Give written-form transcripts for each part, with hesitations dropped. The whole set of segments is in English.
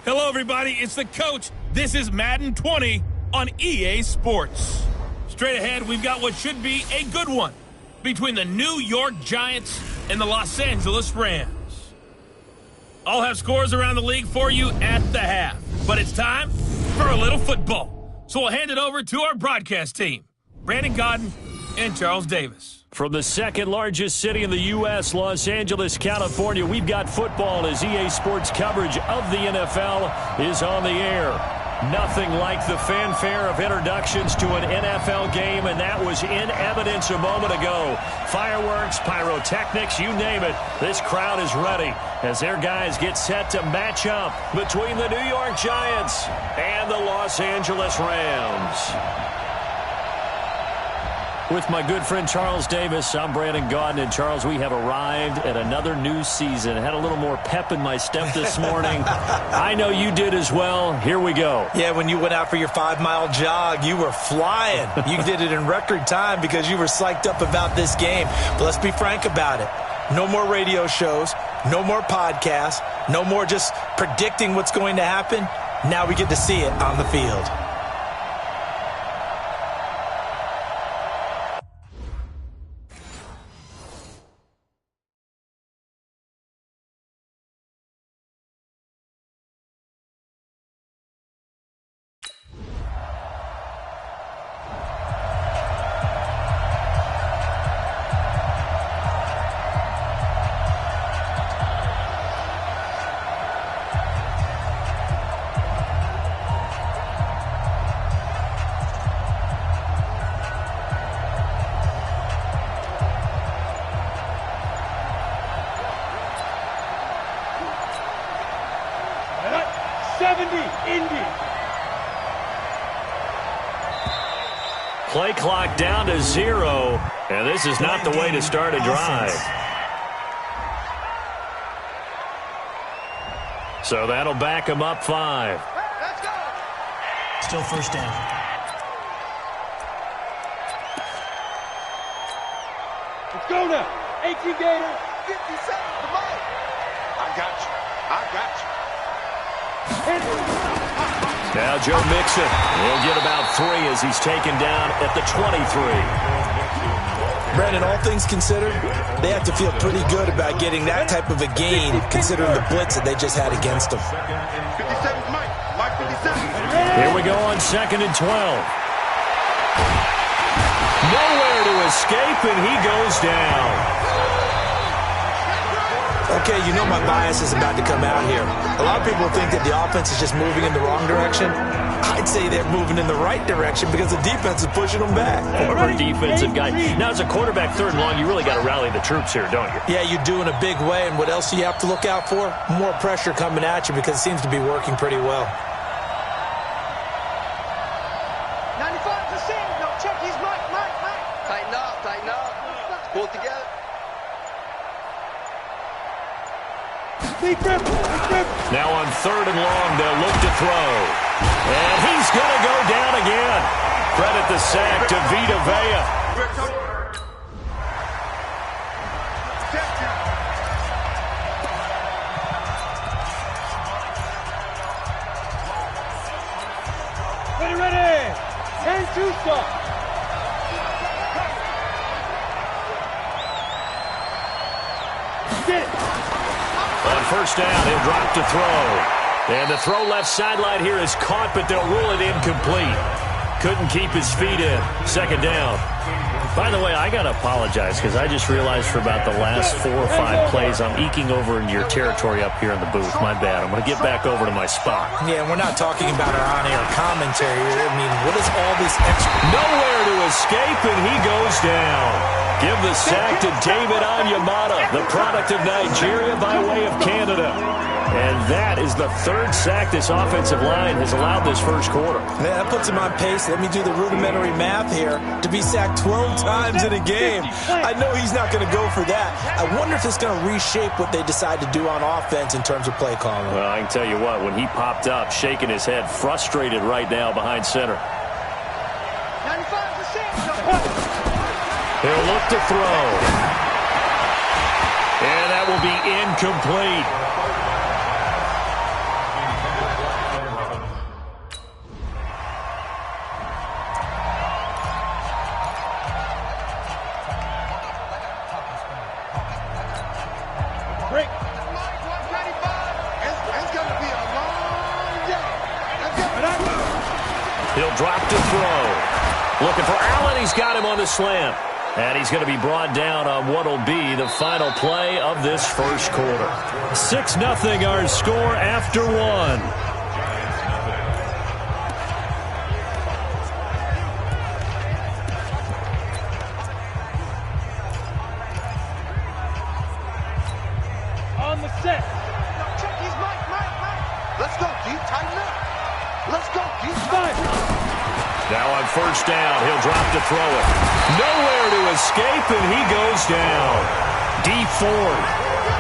Hello, everybody. It's the coach. This is Madden 20 on EA Sports. Straight ahead, we've got what should be a good one between the New York Giants and the Los Angeles Rams. I'll have scores around the league for you at the half, but it's time for a little football. So we'll hand it over to our broadcast team, Brandon Gaudin and Charles Davis. From the second largest city in the U.S., Los Angeles, California, we've got football as EA Sports coverage of the NFL is on the air. Nothing like the fanfare of introductions to an NFL game, and that was in evidence a moment ago. Fireworks, pyrotechnics, you name it. This crowd is ready as their guys get set to match up between the New York Giants and the Los Angeles Rams. With my good friend Charles Davis, I'm Brandon Gaudin. And Charles, we have arrived at another new season. Had a little more pep in my step this morning. I know you did as well. Here we go. Yeah, when you went out for your 5-mile jog, you were flying. You did it in record time because you were psyched up about this game. But let's be frank about it. No more radio shows, no more podcasts, no more just predicting what's going to happen. Now we get to see it on the field. Play clock down to 0, and this is not the way to start a drive. So that'll back them up 5. Still first down. Let's go now. 18 Gators. 57. Come on. I got you. Now Joe Mixon will get about 3 as he's taken down at the 23. Brandon, all things considered, they have to feel pretty good about getting that type of a gain considering the blitz that they just had against them. 57, Mike 57. Here we go on 2nd and 12. Nowhere to escape, and he goes down. Okay, you know my bias is about to come out here. A lot of people think that the offense is just moving in the wrong direction. I'd say they're moving in the right direction because the defense is pushing them back. Former defensive guy. Now, as a quarterback, 3rd and long, you really got to rally the troops here, don't you? Yeah, you do in a big way. And what else do you have to look out for? More pressure coming at you because it seems to be working pretty well. 95%. No, check his Mike. Tighten up. Pull it together. Now on 3rd and long, they'll look to throw. And he's going to go down again. Credit the sack to Vita Vea. Ready. And 2 stop. On 1st down, he'll drop to throw. And the throw left sideline here is caught, but they'll rule it incomplete. Couldn't keep his feet in. 2nd down. By the way, I got to apologize because I just realized for about the last 4 or 5 plays, I'm eking over into your territory up here in the booth. My bad. I'm going to get back over to my spot. Yeah, we're not talking about our on-air commentary. I mean, what is all this extra? Nowhere to escape, and he goes down. Give the sack to David Onyemata, the product of Nigeria by way of Canada. And that is the 3rd sack this offensive line has allowed this first quarter. Man, that puts him on pace. Let me do the rudimentary math here. To be sacked 12 times in a game. I know he's not going to go for that. I wonder if it's going to reshape what they decide to do on offense in terms of play calling. Well, I can tell you what, when he popped up, shaking his head, frustrated right now behind center. 95%. He'll look to throw. And that will be incomplete. He'll drop to throw. Looking for Allen. He's got him on the slant. And he's going to be brought down on what will be the final play of this first quarter. 6-0 our score after one. On the set. Check his mic. Let's go, Keith. Tighten up. Let's go, Keith. Now on first down, he'll drop to throw it. Nowhere to escape, and he goes down. Dee Ford.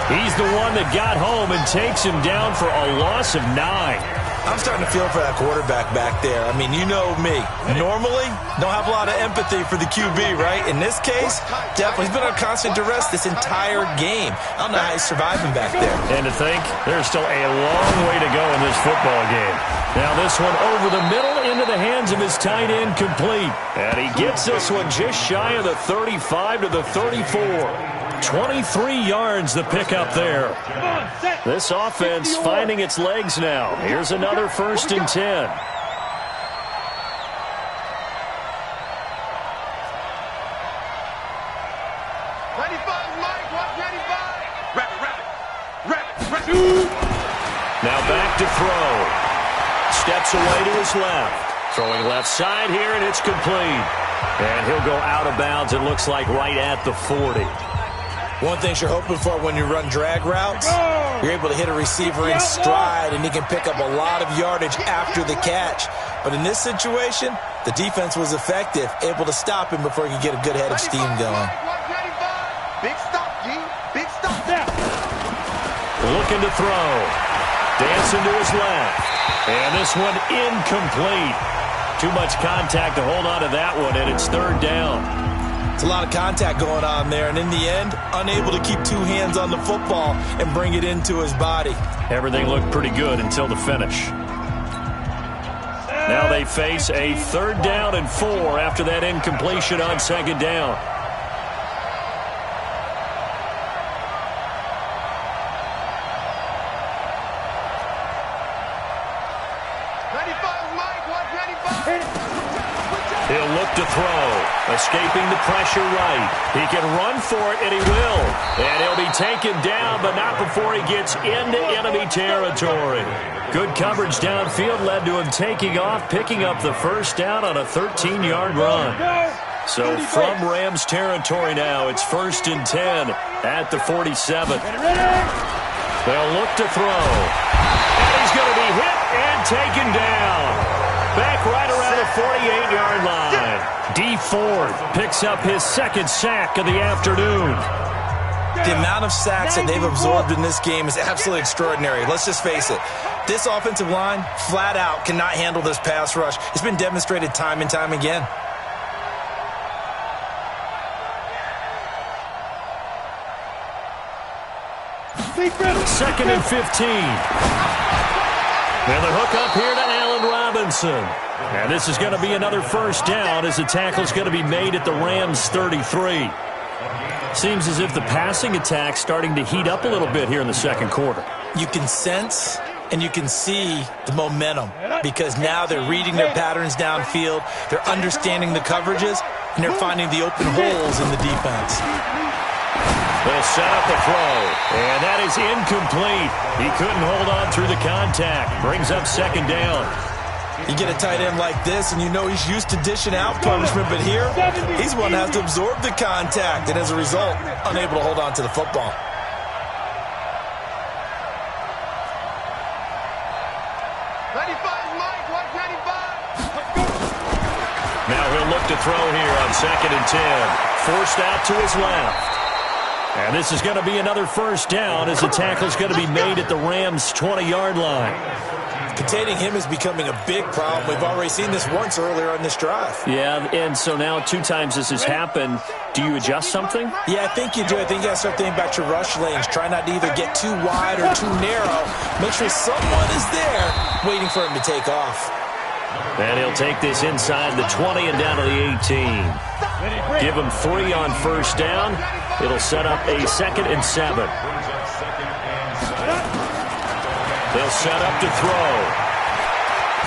He's the one that got home and takes him down for a loss of 9. I'm starting to feel for that quarterback back there. I mean, you know me. Normally, don't have a lot of empathy for the QB, right? In this case, definitely. He's been on constant duress this entire game. I don't know how he's surviving back there. And to think, there's still a long way to go in this football game. Now this one over the middle into the hands of his tight end, complete. And he gets this one just shy of the 35 to the 34. 23 yards the pickup there. This offense finding its legs now. Here's another 1st and 10. Now back to throw. Steps away to his left. Throwing left side here, and it's complete. And he'll go out of bounds, it looks like, right at the 40. One thing you're hoping for when you run drag routes, you're able to hit a receiver in stride, and he can pick up a lot of yardage after the catch. But in this situation, the defense was effective, able to stop him before he could get a good head of steam going. Big stop, G. Big stop. Looking to throw. Dancing to his left. And this one incomplete. Too much contact to hold on to that one, and it's 3rd down. It's a lot of contact going on there, and in the end, unable to keep 2 hands on the football and bring it into his body. Everything looked pretty good until the finish. Now they face a 3rd down and 4 after that incompletion on 2nd down. He'll look to throw. Escaping the pressure right. He can run for it, and he will. And he'll be taken down, but not before he gets into enemy territory. Good coverage downfield led to him taking off, picking up the 1st down on a 13-yard run. So from Rams territory now, it's 1st and 10 at the 47. They'll look to throw. And he's going to be hit and taken down. Back right around the 48-yard line. Dee Ford picks up his 2nd sack of the afternoon. The amount of sacks that they've absorbed in this game is absolutely extraordinary. Let's just face it. This offensive line, flat out, cannot handle this pass rush. It's been demonstrated time and time again. Second and 15. And the hook up here to Allen Robinson. And this is going to be another 1st down as the tackle's going to be made at the Rams 33. Seems as if the passing attack's starting to heat up a little bit here in the 2nd quarter. You can sense and you can see the momentum because now they're reading their patterns downfield, they're understanding the coverages, and they're finding the open holes in the defense. They'll set up the throw, and that is incomplete. He couldn't hold on through the contact. Brings up 2nd down. You get a tight end like this, and you know he's used to dishing out punishment, but here, he's one that has to absorb the contact, and as a result, unable to hold on to the football. Now he'll look to throw here on 2nd and 10. Forced out to his left. And this is going to be another 1st down as the tackle's going to be made at the Rams' 20-yard line. Containing him is becoming a big problem. We've already seen this once earlier on this drive. Yeah, and so now 2 times this has happened. Do you adjust something? Yeah, I think you do. I think you got to start thinking about your rush lanes. Try not to either get too wide or too narrow. Make sure someone is there waiting for him to take off. And he'll take this inside the 20 and down to the 18. Give him 3 on 1st down. It'll set up a 2nd and 7. They'll set up to throw.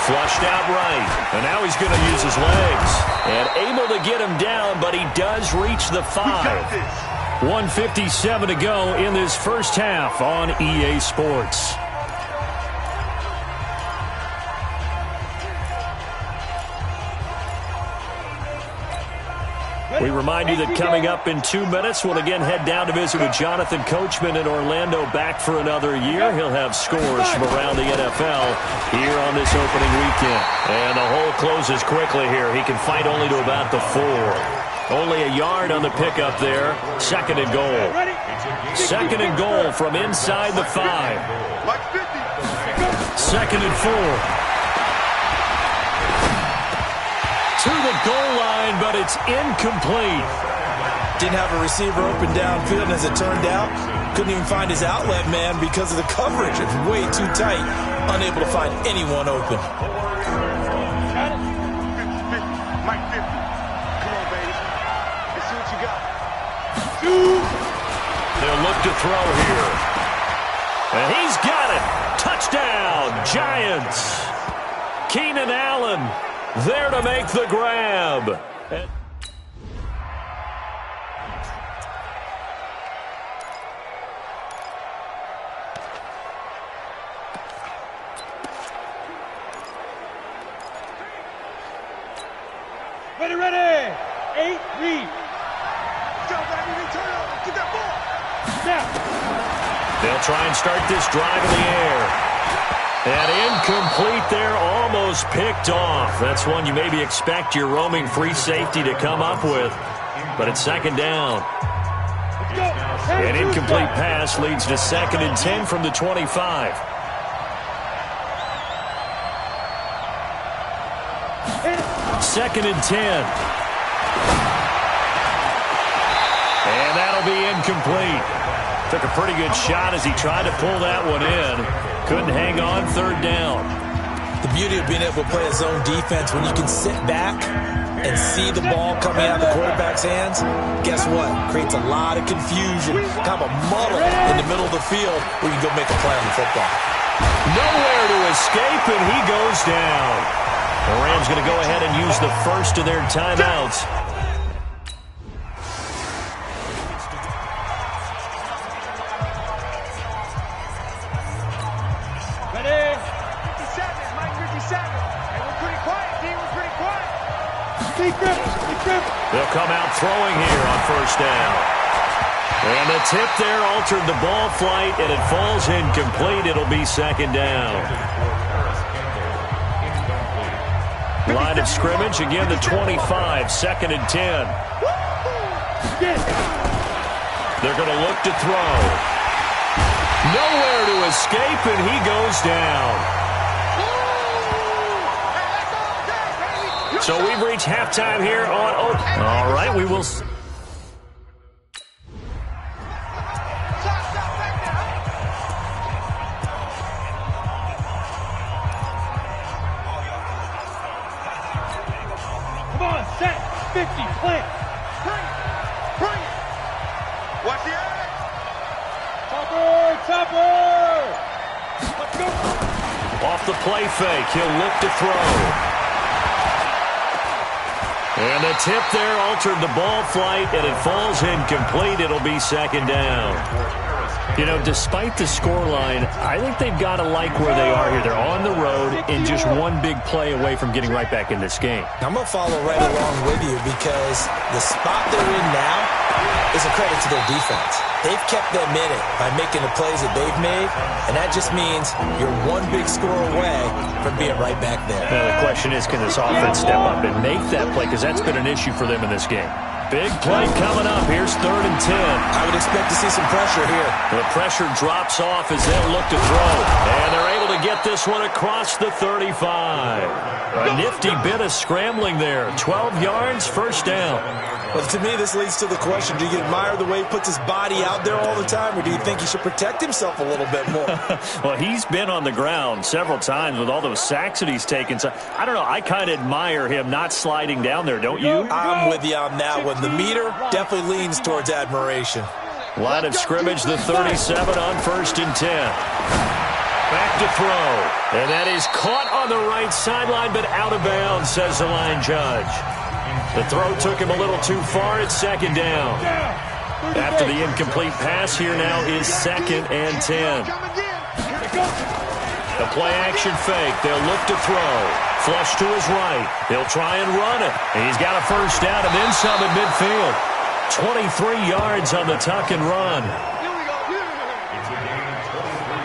Flushed out right. And now he's going to use his legs. And able to get him down, but he does reach the 5. 1:57 to go in this first half on EA Sports. We remind you that coming up in 2 minutes, we'll again head down to visit with Jonathan Coachman in Orlando, back for another year. He'll have scores from around the NFL here on this opening weekend. And the hole closes quickly here. He can fight only to about the 4. Only a yard on the pickup there. Second and goal. Second and goal from inside the 5. Second and 4. To the goal line, but it's incomplete. Didn't have a receiver open downfield, and as it turned out, couldn't even find his outlet man because of the coverage. It's way too tight, unable to find anyone open. Got it? 50, 50. Mike 50. Come on, baby. Let's see what you got. They'll look to throw here. And he's got it. Touchdown, Giants. Keenan Allen there to make the grab. Ready. 8, read. Go, baby. Turn over. Get that ball. Snap. They'll try and start this drive in the air. And incomplete there, almost picked off. That's one you maybe expect your roaming free safety to come up with. But it's second down. An incomplete pass leads to 2nd and 10 from the 25. Second and 10. And that'll be incomplete. Took a pretty good shot as he tried to pull that one in. Couldn't hang on, third down. The beauty of being able to play a zone defense, when you can sit back and see the ball coming out of the quarterback's hands, guess what? Creates a lot of confusion, kind of a muddle in the middle of the field where you can go make a play on the football. Nowhere to escape, and he goes down. The Rams going to go ahead and use the first of their timeouts. They'll come out throwing here on first down. And the tip there altered the ball flight, and it falls incomplete. It'll be second down. Line of scrimmage, again the 25, 2nd and 10. They're going to look to throw. Nowhere to escape, and he goes down. So we've reached halftime here on Oak. All right, we will. Come on, set, 50, plant. Bring it. Watch the edge. Topper. Let's go. Off the play fake, he'll look to throw. And the tip there altered the ball flight, and it falls incomplete. It'll be second down. You know, despite the scoreline, I think they've got to like where they are here. They're on the road and just one big play away from getting right back in this game. I'm going to follow right along with you because the spot they're in now is a credit to their defense. They've kept them in it by making the plays that they've made, and that just means you're one big score away from being right back there. Now the question is, can this offense step up and make that play? Because that's been an issue for them in this game. Big play coming up. Here's 3rd and 10. I would expect to see some pressure here. The pressure drops off as they'll look to throw. And they're able to get this one across the 35. A nifty bit of scrambling there. 12 yards, first down. Well, to me, this leads to the question, do you admire the way he puts his body out there all the time, or do you think he should protect himself a little bit more? Well, he's been on the ground several times with all those sacks that he's taken. So, I don't know. I kind of admire him not sliding down there, don't you? I'm with you on that one. The meter definitely leans towards admiration. Line of scrimmage, the 37 on 1st and 10. Back to throw. And that is caught on on the right sideline, but out of bounds, says the line judge. The throw took him a little too far. It's second down. After the incomplete pass, here now is 2nd and 10. The play-action fake. They'll look to throw. Flush to his right. He'll try and run it. And he's got a first down and then some at midfield. 23 yards on the tuck and run.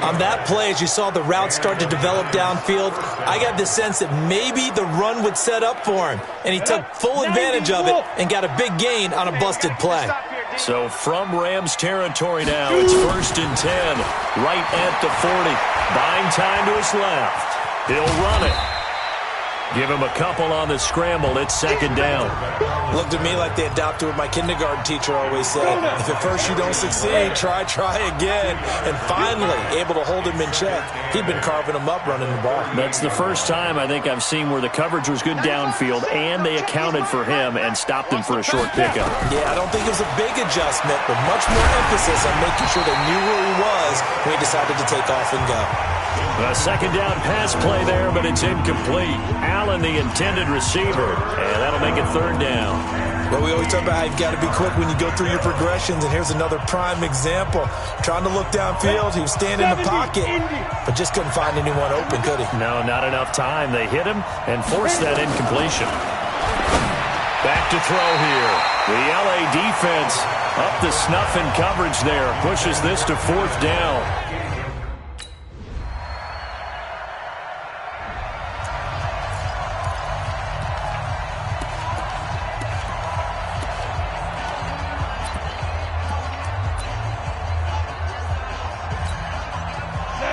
On that play, as you saw the route start to develop downfield, I got the sense that maybe the run would set up for him. And he took full advantage of it and got a big gain on a busted play. So from Rams territory now, it's 1st and 10, right at the 40. Buying time to his left. He'll run it. Give him a couple on the scramble. It's 2nd down. Looked to me like they adopted what my kindergarten teacher always said. If at first you don't succeed, try again. And finally, able to hold him in check. He'd been carving him up running the ball. That's the first time I think I've seen where the coverage was good downfield and they accounted for him and stopped him for a short pickup. Yeah, I don't think it was a big adjustment, but much more emphasis on making sure they knew where he was when he decided to take off and go. A 2nd down pass play there, but it's incomplete. Allen, the intended receiver, and that'll make it 3rd down. Well, we always talk about how you've got to be quick when you go through your progressions, and here's another prime example. Trying to look downfield, he was standing in the pocket, but just couldn't find anyone open, could he? No, not enough time. They hit him and forced that incompletion. Back to throw here. The LA defense up the snuff in coverage there. Pushes this to 4th down.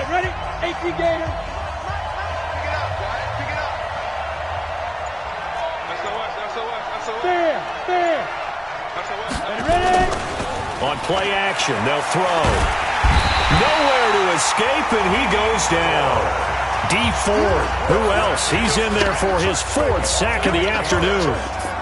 Ready? 18 Gator. Pick it up, guys. Pick it up. SOS. Fair. Ready? On play action, they'll throw. Nowhere to escape, and he goes down. Dee Ford, who else? He's in there for his 4th sack of the afternoon.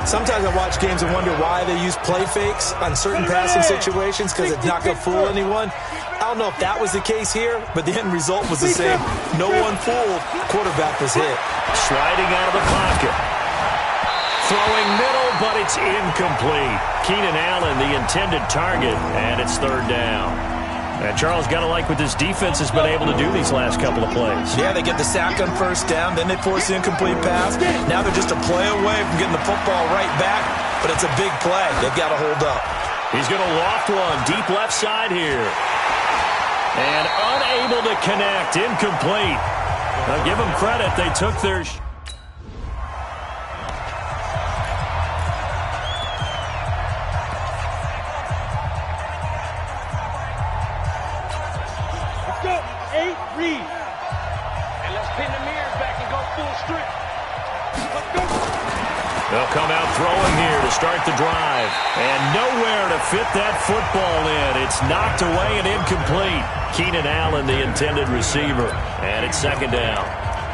Sometimes I watch games and wonder why they use play fakes on certain passing situations because it's not going to fool anyone. I don't know if that was the case here, but the end result was the same. No one fooled. Quarterback was hit. Sliding out of the pocket. Throwing middle, but it's incomplete. Keenan Allen, the intended target, and it's 3rd down. And Charles, got to like what this defense has been able to do these last couple of plays. Yeah, they get the sack on 1st down, then they force the incomplete pass. Now they're just a play away from getting the football right back, but it's a big play. They've got to hold up. He's going to loft one deep left side here. And unable to connect. Incomplete. Now give them credit. They took their... Let's go. 8 read. And let's pin the mirrors back and go full strength. Let's go. They'll come out throwing here to start the drive. And nowhere to fit that football in. It's knocked away and incomplete. Keenan Allen, the intended receiver. And it's 2nd down.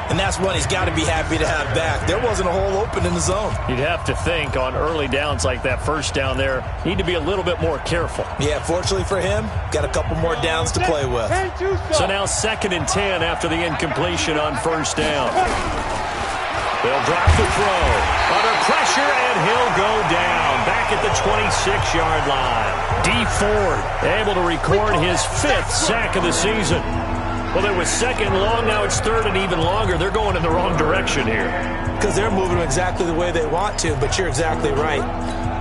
And that's one he's got to be happy to have back. There wasn't a hole open in the zone. You'd have to think on early downs like that 1st down there, need to be a little bit more careful. Yeah, fortunately for him, got a couple more downs to play with. So now 2nd and 10 after the incompletion on 1st down. They'll drop the throw. Under pressure, and he'll go down. Back at the 26-yard line. Dee Ford able to record his 5th sack of the season. Well, it was 2nd long, now it's 3rd and even longer. They're going in the wrong direction here. Because they're moving exactly the way they want to, but you're exactly right.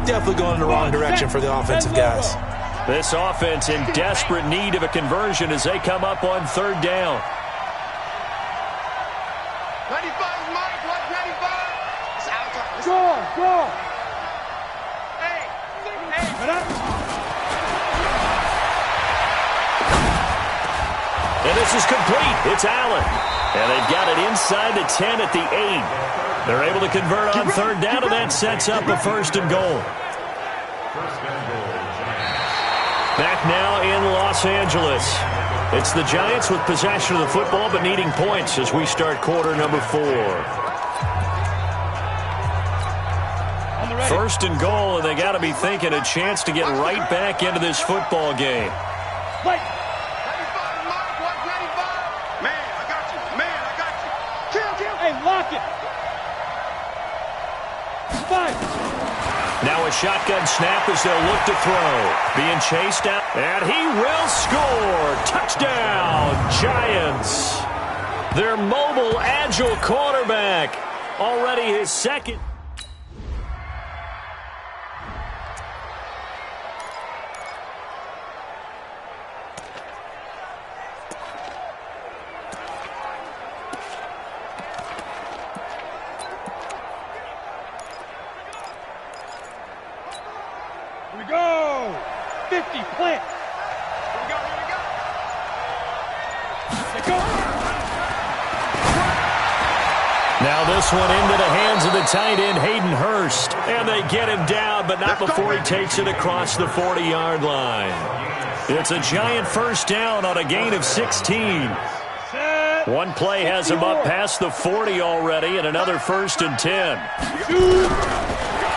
Definitely going in the wrong direction for the offensive guys. This offense in desperate need of a conversion as they come up on 3rd down. 95, Mike. Watch 95. It's out time. Go. Hey. And this is complete. It's Allen. And they've got it inside the 10 at the 8. They're able to convert on 3rd down, and that sets up a 1st and goal. Back now in Los Angeles. It's the Giants with possession of the football, but needing points as we start quarter number 4. 1st and goal, and they got to be thinking a chance to get right back into this football game. Man, I got you. Now a shotgun snap as they'll look to throw. Being chased out, and he will score. Touchdown, Giants. Their mobile, agile quarterback. Already his second. Here we go. 50, plant. Here we go, here we go. Here we go. Now this one into the hands of the tight end, Hayden Hurst. And they get him down, but not before he takes it across the 40-yard line. It's a Giant first down on a gain of 16. One play has him up past the 40 already, and another 1st and 10.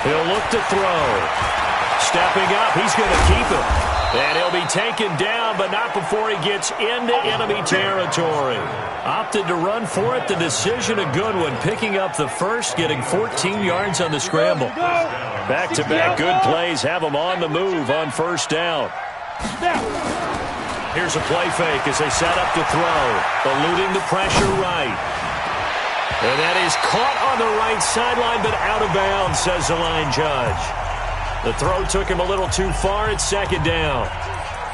He'll look to throw. Stepping up, he's going to keep it. And he'll be taken down, but not before he gets into enemy territory. Opted to run for it. The decision a good one. Picking up the first, getting 14 yards on the scramble. Back-to-back good plays have him on the move on first down. Here's a play fake as they set up to throw. Eluding the pressure right. And that is caught on the right sideline, but out of bounds, says the line judge. The throw took him a little too far. It's second down.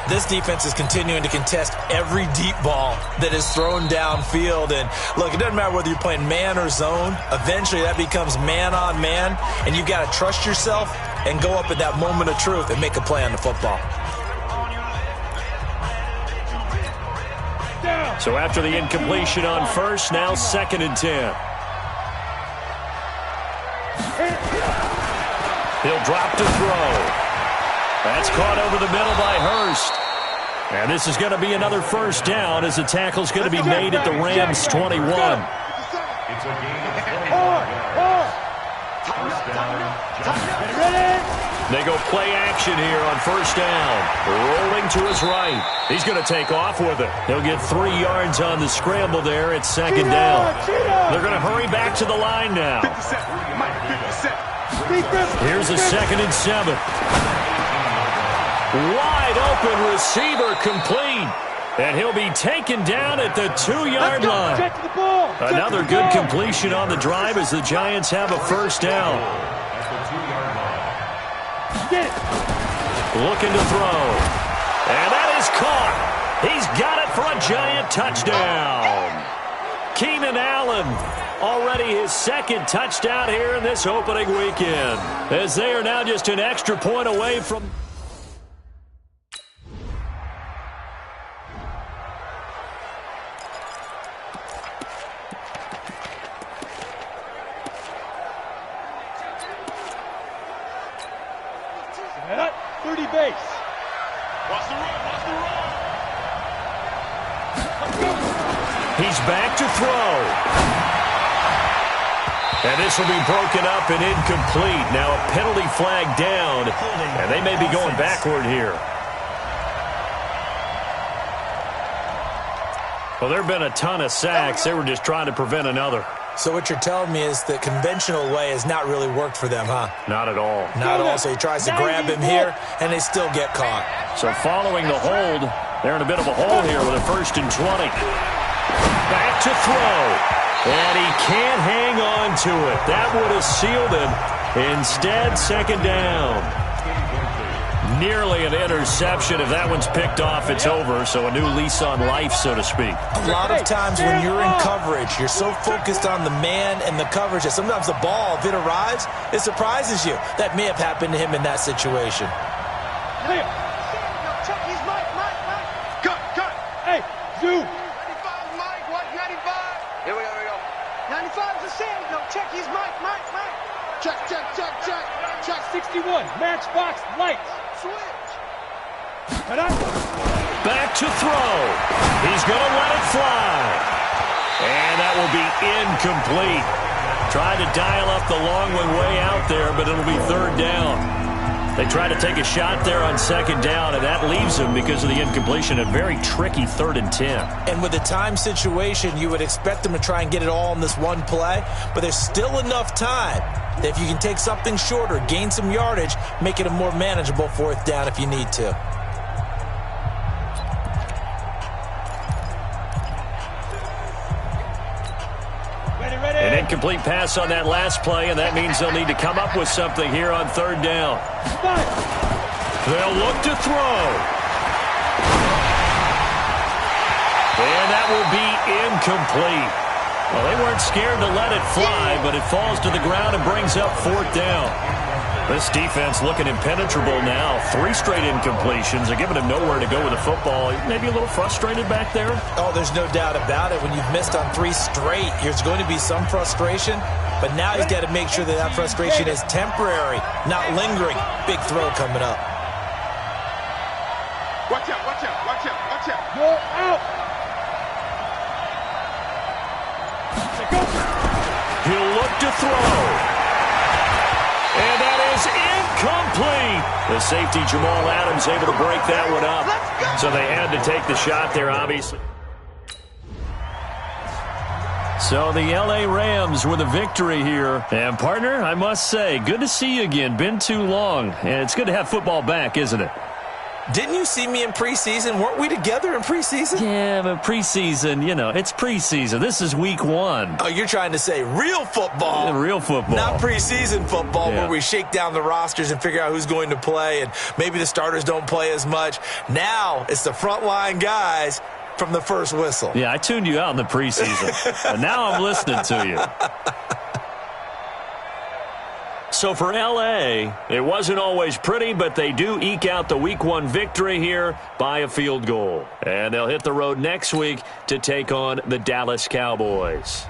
This defense is continuing to contest every deep ball that is thrown downfield. And, look, it doesn't matter whether you're playing man or zone. Eventually that becomes man-on-man, and you've got to trust yourself and go up at that moment of truth and make a play on the football. So after the incompletion on first, now 2nd and 10. He'll drop to throw. That's caught over the middle by Hurst. And this is going to be another first down as the tackle's going to be made at the Rams' 21. They go play action here on first down. Rolling to his right. He's going to take off with it. He'll get 3 yards on the scramble there. It's second down. They're going to hurry back to the line now. Here's a 2nd and 7. Wide open receiver complete. And he'll be taken down at the 2-yard line. Another good completion on the drive as the Giants have a first down. Looking to throw. And that is caught. He's got it for a Giant touchdown. Keenan Allen, already his 2nd touchdown here in this opening weekend, as they are now just an extra point away from... At 30 base. Watch the run, watch the run. He's back to throw. And this will be broken up and incomplete. Now a penalty flag down, and they may be going backward here. Well, there have been a ton of sacks. They were just trying to prevent another. So what you're telling me is the conventional way has not really worked for them, huh? Not at all. Not at all. So he tries to grab him here, and they still get caught. So following the hold, they're in a bit of a hole here with a 1st and 20. Back to throw. And he can't hang on to it. That would have sealed him. Instead, second down. Nearly an interception. If that one's picked off, it's over. So a new lease on life, so to speak. A lot of times when you're in coverage, you're so focused on the man and the coverage that sometimes the ball, if it arrives, it surprises you. That may have happened to him in that situation. Cut. Hey, Zoo. 95, Mike. What? 95? Here we go. 95 is the same. No, check. He's Mike. Check. Check 61. Matchbox lights. Switch. Back to throw. He's going to let it fly. And that will be incomplete. Tried to dial up the long one way out there, but it'll be 3rd down. They try to take a shot there on 2nd down, and that leaves them, because of the incompletion, a very tricky 3rd and 10. And with the time situation, you would expect them to try and get it all in this one play, but there's still enough time If you can take something shorter, gain some yardage, make it a more manageable 4th down if you need to. An incomplete pass on that last play, and that means they'll need to come up with something here on 3rd down. They'll look to throw. And that will be incomplete. Well, they weren't scared to let it fly, but it falls to the ground and brings up 4th down. This defense looking impenetrable now. 3 straight incompletions. They're giving him nowhere to go with the football. Maybe a little frustrated back there? Oh, there's no doubt about it. When you've missed on 3 straight, there's going to be some frustration. But now he's got to make sure that that frustration is temporary, not lingering. Big throw coming up. Watch out, watch out, watch out, watch out. Go out. He'll look to throw. And that is incomplete. The safety, Jamal Adams, able to break that one up. So they had to take the shot there, obviously. So the L.A. Rams with a victory here. And, partner, I must say, good to see you again. Been too long. And it's good to have football back, isn't it? Didn't you see me in preseason? Weren't we together in preseason? Yeah, but preseason, you know, it's preseason. This is week 1. Oh, you're trying to say real football. Yeah, real football. Not preseason football Yeah. where we shake down the rosters and figure out who's going to play, and maybe the starters don't play as much. Now it's the frontline guys from the first whistle. Yeah, I tuned you out in the preseason. But now I'm listening to you. So for L.A., it wasn't always pretty, but they do eke out the Week 1 victory here by a field goal. And they'll hit the road next week to take on the Dallas Cowboys.